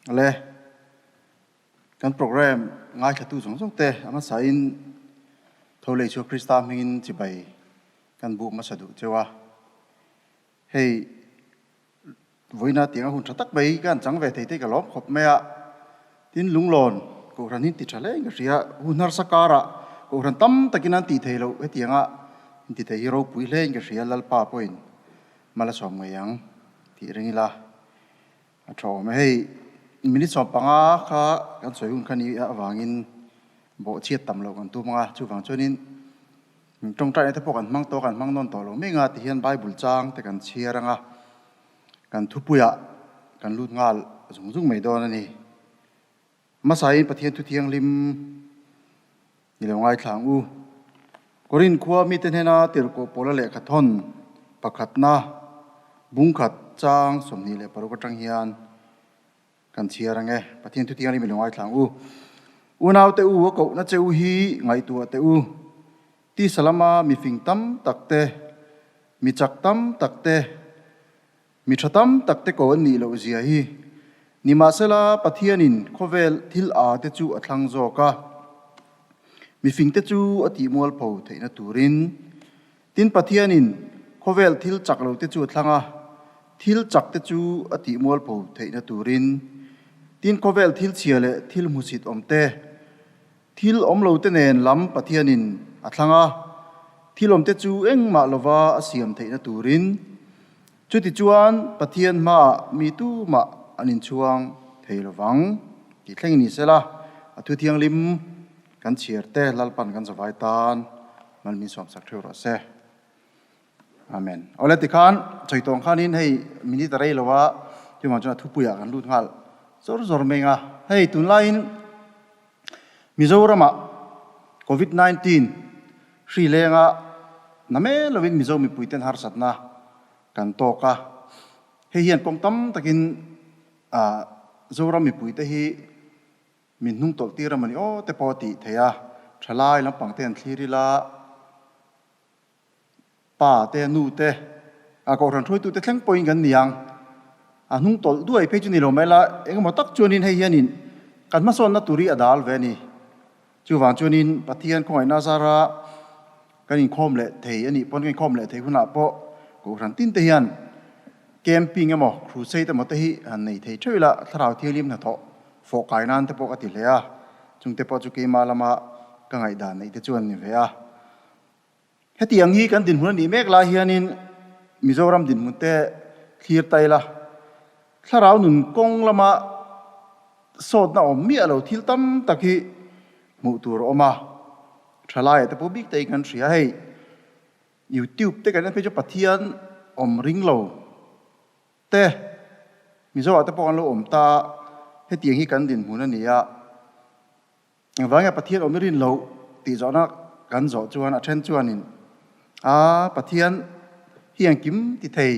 le kan program ngai khatu jong te ama sain thole chu Krista mingin chibai kan bu ma sadu chewa hei voina tiếng hun thatak bai kan chang ve thei te ka lom khop mea tin lunglon ko ran hin ti thale nga ria hunar sakara ko ran tam takinan ti thei lo e tianga ti thei hero pui le nga ria lal pa point mala som ngang ti ringila a tho me hei minute som panga kha kan soi hun khani awangin bo chiat tam lo kan tu manga chu wang chonin trong trai te pokan mang to kan mang non to lo me nga ti hian bible chang te kan chiaranga kan thupuya kan lut ngal zung mai don ani masai pathian thu thiang lim ni lo ngai thlang u korin khuwa mi ten hena tir ko pola le khathon pakhatna bungkhat chang somni le paru ka tang hian kan chiarange pathian thu thiang lim lo ngai thlang u unaw te u ko na cheu hi ngai tu te u ti salama mi fing tam takte mi chak tam takte mi thatam takte ko ni lo zia hi ni masela pathianin khovel thil a te chu athlang zo ka mi fing te chu ati mol pho theina turin tin pathianin khovel thil chak lo te chu athlanga thil chak te chu ati mol pho theina turin tin khovel thil chiale thil musit omte thil omlo te nen lam pathianin athlanga thil omte chu engma lova asiam theina turin chuti chuan pathian ma mi tu ma anin chuang theilowang ki thleng ni sela athu thiang lim kan chiarte lalpan kan zawai tan malmi som sak theu ro se amen ole tikhan choitong khanin hei minute rei lowa chuma chuna thupuya kan lut ngal zor menga hei tunlain Mizorama COVID-19 Sri Lanka name lovin mizo mi puiten har satna kan toka hei hian kong tam takin zora mi puite hi min nung tol tira mani o te poti theya thalai lam pangten thlirila pa te nu te ko ran throi tu te thleng point kan niang nung tol duai pe chu ni lo mela engmo tak chuanin hei hianin kan ma son na turi adal ve ni chu wang chuanin pathian khoi na zara kanin khom le thei ani pon kain khom le thei huna po ko ran tin te hian camping emo crusade emo te hi an nei thei thela tharau thilim na tho fo kai nan te po ati le a chung te po chu ke malama ka ngai dan nei te chuan ni ve a heti ang hi kan din hun ni mek la hianin Mizoram din mun te thlir taila tharau nun kong lama sot na om mi alo thil tam taki mu tur oma thalai te po big te kan thria hei YouTube te kan pe chu pathian om ring lo te mizo ate po kan lo om ta he tiang hi kan din mun ani ya wanga pathian om rin lo ti zona kan zo chuan a then chuanin pathian hiang kim ti thei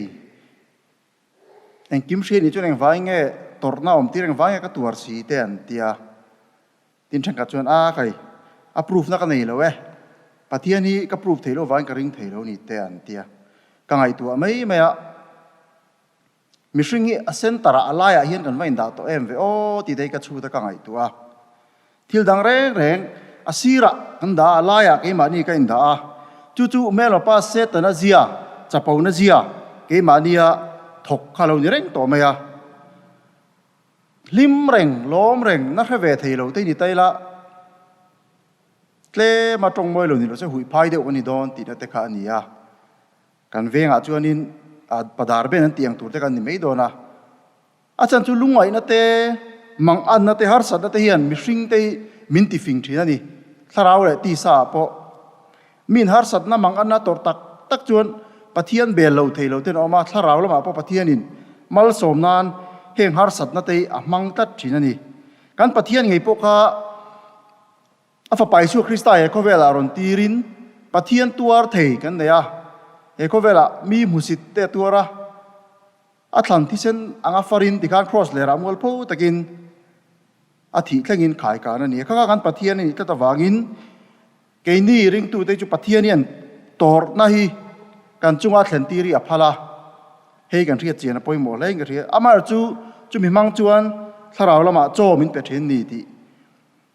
en kim she ni chuan wanga torna om ti reng wanga ka tuar si te an tia tin thang ka chuan kai approve na ka nei lo pathian hi ka proof thei lo wanga ring thei lo ni te an tia ka ngai tu mai maya mishringi asen tara alaya hian kan vain da to em ve o ti dei ka chu ta ka ngai tua thil dang reng asira kan da alaya ke mani ka inda chu melo pa set na zia chapau na zia ke mania thok khalo ni reng to maya lim reng lom reng na khave thei lo te ni taila tle ma tong moi lo ni lo se hui phai de oni don ti na te kha ania kan venga chuanin padar ben an tiang tur te kan ni mei dona achan chu lungai na te mang an na te har sat na te hian mi hring te min ti fing thina ni tharau le ti sa po min har sat na mang an na tor tak chuan pathian bel lo thei lo ten oma tharau lama po pathianin mal som nan heng har sat na te a mang tat thina ni kan pathian ngei po kha afa paisu Krista e ko vela ron tirin pathian tuar thei kan neya eko vela mi musit te tuara Atlantisen anga farin tikhan cross le ramol po takin athi thlengin khai ka na ni kha kan pathian ni ta wangin ke ni ring tu te chu pathianian tor na hi kan chunga thlen tiri a phala hei kan ria chian a poimo le ngai ria amar chu mi mang chuan thlarau lama cho min pe thin ni ti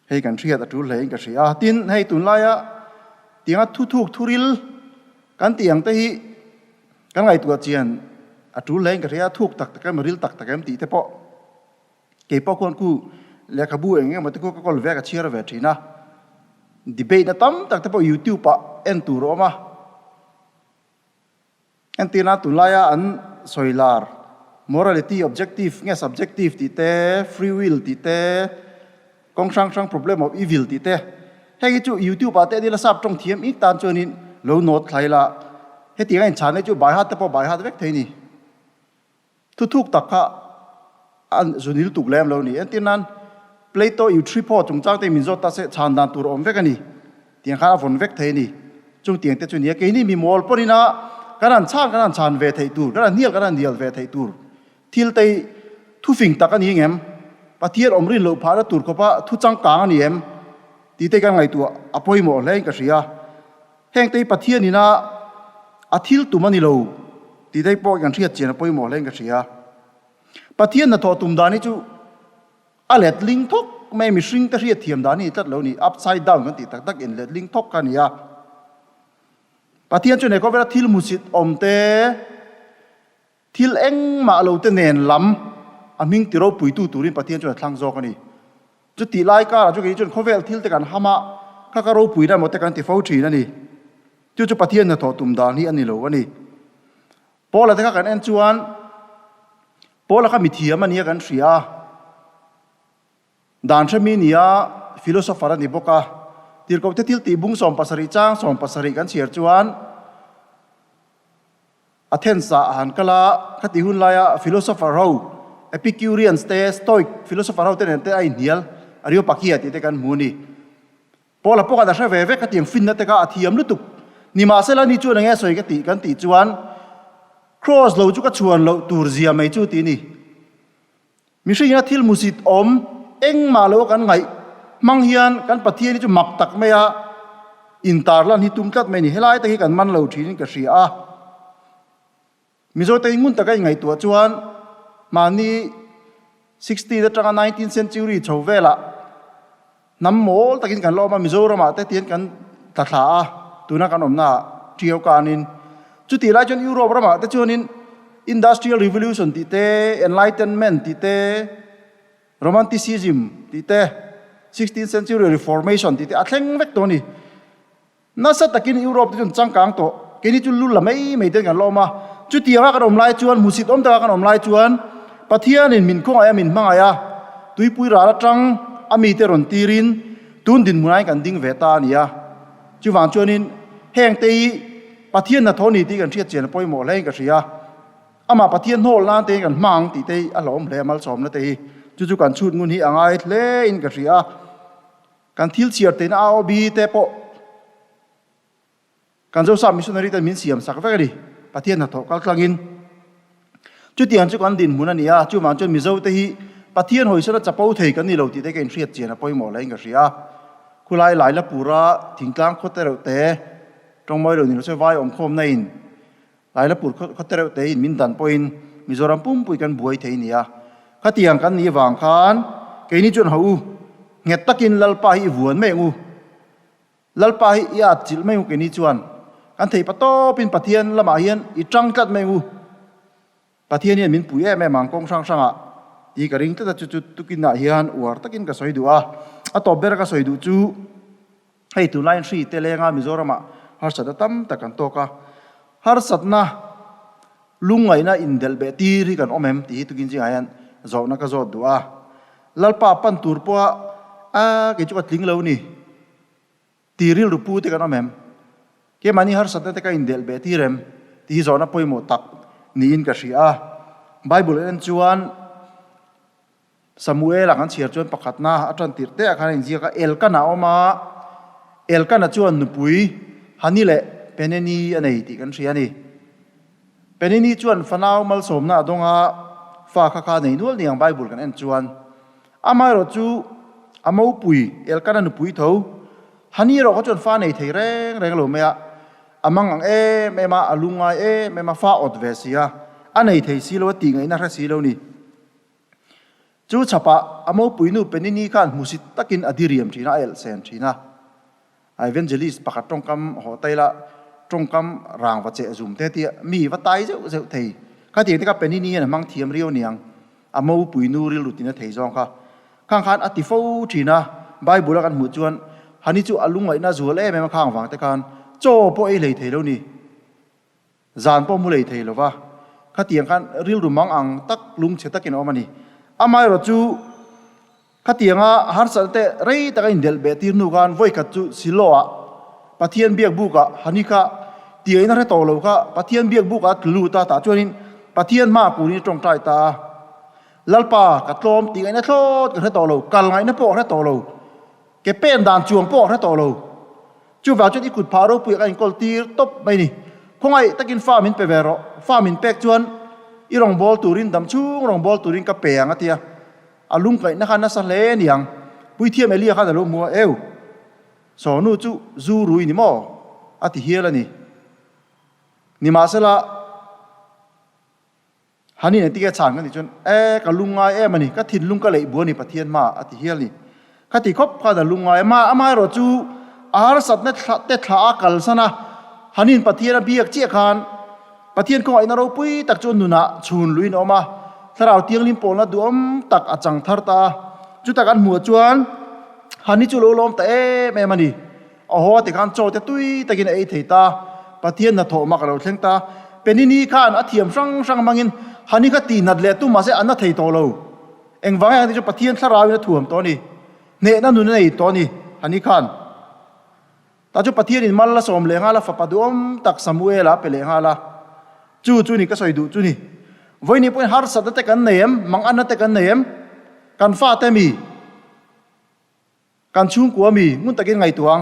hei kan thriat atul hlei ka hria tin hei tun laia tinga thu thuk thuril kan tiang te hi kan ngai tua chian atul hlei ka hria thuk tak tak maril tak tak em ti te po ke po kon ku le khabu enge ma te ko kol ve ka chira ve thina debate na tam tak te po YouTube pa en tu ro ma en tina tun laia an soilar morality objective nge subjective ti te free will ti te kong sang problem of evil ti te hei chu YouTube pa te dila sap trong thiam ik tan chonin lo not thlaila he ti ngai chan chu bai hat te po bai hat vek theini thu thuk tak kha an zunil tuk lem lo ni en tinan Plato yu tripo chung chang te min zo ta se chan dan tur om vek ani tiang kha von vek theini chung tiang te chu ni ke ni mi mol porina kanan chan ve thei tur kanan nial ve thei tur thil tei thu fing tak ani ngem pathian omrin lo phara tur ko pa thu chang kang ani em ti te kan ngai tu apoi mo hlei ka ria heng tei pathian ina athil tu mani lo ti dei po kan thriat chen apoi mo hlei ka ria pathian na tho tum dani chu alet ling thok mai mi hring ta riat thiam dani tat lo ni upside down kan ti tak tak in let ling thok kan ya pathian chu ne ko vera thil musit omte thil eng ma lo te nen lam aming tiro pui tu turin pathian chu thlang zo kani chu ti lai ka chu ki chu khovel thil te kan hama ka ro pui na mo te kan ti fo thi na ni chu pathian na tho tum dan hi ani lo ani pola te ka kan en chuan pola ka mi thiam ani kan ria dan thami nia philosopher ani boka tir ko te thil ti bung som pasari kan chiar chuan Athens han kala khati hun laya philosopher ho Epicureans te Stoic philosopher ho te ne ai nial ario pakia ti te kan muni pola poka da ve ve ka tiang fin na te ka athiam lutuk ni ma sela ni chu na nge soi ka ti kan ti chuan cross lo chu ka chuan lo tur zia mai chu ti ni mi hring na thil musit om eng ma lo kan ngai mang hian kan pathian ni chu mak tak me a intar lan hi tum tlat me ni helai te hi kan man lo thin ka ria a mizo te ngun ta kai ngai tua chuan mani 60 da tanga 19th century chovela nam mol takin kan lo ma mizo rama te tien kan ta thla a tuna kan omna trio kanin chu ti lai chon Europe rama te chuanin industrial revolution ti te enlightenment ti te romanticism ti te 16th century reformation ti te athleng vek to ni na sa takin Europe chun changkang to keni chu lu la mai ten kan lo ma chu ti nga kan om lai chuan musit om ta kan om lai chuan pathian in min khong aya min mangaya tuipui ra la tang ami te ron tirin tun din munai kan ding ve ta nia chu wang chuanin heng te pathian na thoni ti kan thiat chen poi mo lai ka ria ama pathian hol na te kan mang ti te alom hle mal som na te chu kan chut ngun hi angai hle in ka ria kan thil chiar te na ao bi te po kan zo sa missionary ta min siam sak ve ri pathian na tho kal tlangin chu tiang chu kan din mun ania chu man chu mi zo te hi pathian hoi sara chapau thei kan ni lo ti te ken hriat chena poi mo lai ka ria khulai lai la pura thingtlang khote ro te trong moi lo ni lo se vai om khom na in lai la pur khote ro te in min dan poin mizoram pum pui kan buai thei nia khatiang kan ni wang khan ke ni chun hau nget takin lalpa hi vuan me ngu lalpa hi ya chil me ke ni chuan kan thei pato pin pathian lama hian I tang tat me ngu pathian hian min pui me mang kong sang a I ka ring ta chu tukin na hian war takin ka soi du a to ber ka soi du chu hei tu line 3 te lenga mizorama har sa tam ta kan to ka har satna lungai na indel be ti ri kan omem ti tukin ji ayan zo na ka zo du a lalpa pan tur po a ke chu ka tling lo ni ti ril ru pu te kan omem ke mani har satna te ka indel be ti rem ti zo na poi mo tak ni in ka ria bible en chuan Samuel akan chiar chuan pakhat na atran tir te akhan in ka elkana oma elkana chuan nupui hanile peneni anei ti kan ria ni peneni chuan fanau mal somna adonga fa kha nei nual niang bible kan en chuan amai ro chu amau pui elkana nupui tho hani ro ko chuan fa nei thei reng lo mea amang ang mema alunga mema fa odvesia anei thei si lo ti ngai na ra si lo ni จูฉปะอโมปุยนูเป็นนี่กันมุสิตะกินอดิเรียมทีน่าเอลเซนทีน่าไอเวนเจลิสปะกัดตรงคำหัวไตละตรงคำรางวัดเจจุมเตียมีวัดไตเจ้าเจ้าเทยข้าเทียงที่ก็เป็นนี่นะมั่งเทียมเรียวเนียงอโมปุยนูริลุตินะเทยจองค่ะข้างขันอติฟูทีน่าใบบุรกันหมู่จวนฮันนี่จูอลุงไว้น่าจัวเล่แม่มาข้างฟังแต่การโจ้พวกไอเลยเทยแล้วนี่จานพวกมุเลยเทยแล้ววะข้าเทียงกันริลรุมังอังตักลุงเชตักินออกมานี่อาไม่รจูข้าเตียงฮาร์สันเตะเรย์ตะกันเดลเบติร์นูกันไว้กัดจูสิโลอะปะเทียนเบียกบุกะฮันนี่ค่ะเตียงนั่นให้โตแล้วค่ะปะเทียนเบียกบุกะลูตาตาจวนนี้ปะเทียนมากูนี่ตรงใจตาลัลปากัดลมตีไงนั่นโทษกันให้โตแล้วกัลไงนั่นโปะให้โตแล้วเก็บเป็นด่านจวงโปะให้โตแล้วจู่ว่าจุดอีกุดพารุปุยกันกอลตีร์ตบไปนี่คงไอ้ตะกินฟ้ามินเปเวโรฟ้ามินเป็กจวนอีรองบอลตูรินดำชูรองบอลตูรินกับเปียงอ่ะเตียอาลุงไก่นักนักสันเลนยังปุยเทียมเอเลียข้าแต่ลุงมัวเอวสอนูจูจูรุยนี่มั้งอธิเฮียละนี่มาเสละฮันนี่เนี่ยที่แกฉางกันที่จนกับลุงไงมันนี่ก็ถิ่นลุงก็เลยบัวนี่ปะเทียนมาอธิเฮียนี่ข้าที่คบข้าแต่ลุงไงมาเราจูอาร์สัตเนี่ยเตะขาอักลซะนะฮันนี่ปะเทียนเบียกเจี๊ยขันปะเทียนก็ไอ้นรกปุยตักจนนุนะชูนลุยนออกมาถ้าเราเตียงลิมโปนแล้วดูตักอาจังทาร์ตาจุดตักอันหัวจวนฮันนี่จุโลลมแต่แม่มันนี่โอ้โหแต่การโจแต่ตุ้ยแต่กินไอ้เถตาปะเทียนน่ะโถมากเราเท่งตาเป็นนี่ข้านอธิมช่างมังอินฮันนี่ก็ตีนัดเลี้ยตุ้มมาเสอันน่ะเถโตเราเอ็งว่าไงที่จะปะเทียนถ้าเราเนี่ยถ่วมตัวนี้เน่นั่นนู่นนี่ตัวนี้ฮันนี่ข้านแต่จุดปะเทียนนี่มันละสมเลงาละฝัปะดูตักสมุเอละเปเลงาละจู่นี่ก็สวยดูจู่นี่วันนี้เป็นฮาร์สัตย์แต่กันเนียมมังอันนั้นแต่กันเนียมกันฟ้าแต่มีกันชุ่มกัวมีงุนตะกินไงตัวง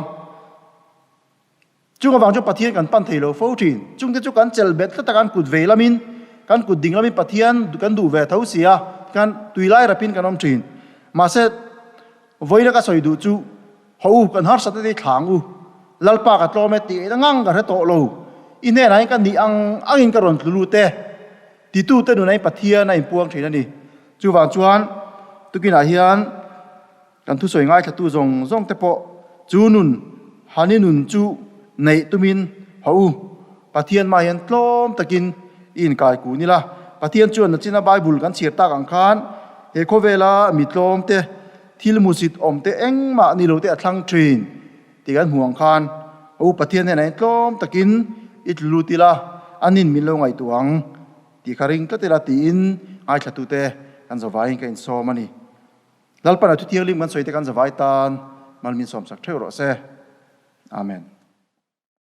จุงกวางจุปะเทียนกันปั้นเทโลโฟจินจุงจุกันเจลเบ็ดตะกันกุดเวลามินกันกุดดิ่งลามินปะเทียนกันดูเวทเอาเสียกันตุยไล่รับพินกันอมจินมาเสร็จวันนี้ก็สวยดูจู่หูกันฮาร์สัตย์ที่ขางอูลัลปากัตโลเมตีตั้งงังกันให้โตโลอินเน่ไหนกันนี่อังอินกันรอนลูเตที่ตู้เต้นอยู่ในปัทเทียในพวงเฉยนั่นนี่จู่ว่าจวนตุกินอาเฮียนกันทุสวยง่ายแค่ตู้จงแต่พอจูนุนฮันนี่นุนจู่ในตุมินหูปัทเทียนมาเห็นกลมตะกินอินกายกูนี่ละปัทเทียนจวนนั่นจินไบเบิลกันเฉียดตากังคานเอโคเวลามิดลมเตทิลมุสิตอมเตเอ็งมานี่โลเตอัทังทรีนที่กันห่วงคานปัทเทียนไหนกลมตะกินอิตลูติละอันนินมิลงไงตัวงที่คาริงก็เตละตีนไอ้ขัดตุเตกันจะไว้กันโซมันนี่แล้วปัญหาทุกที่ลิมกันสวยแต่กันจะไว้ตานมันมีสมศักดิ์เท่าไรเสอาเมน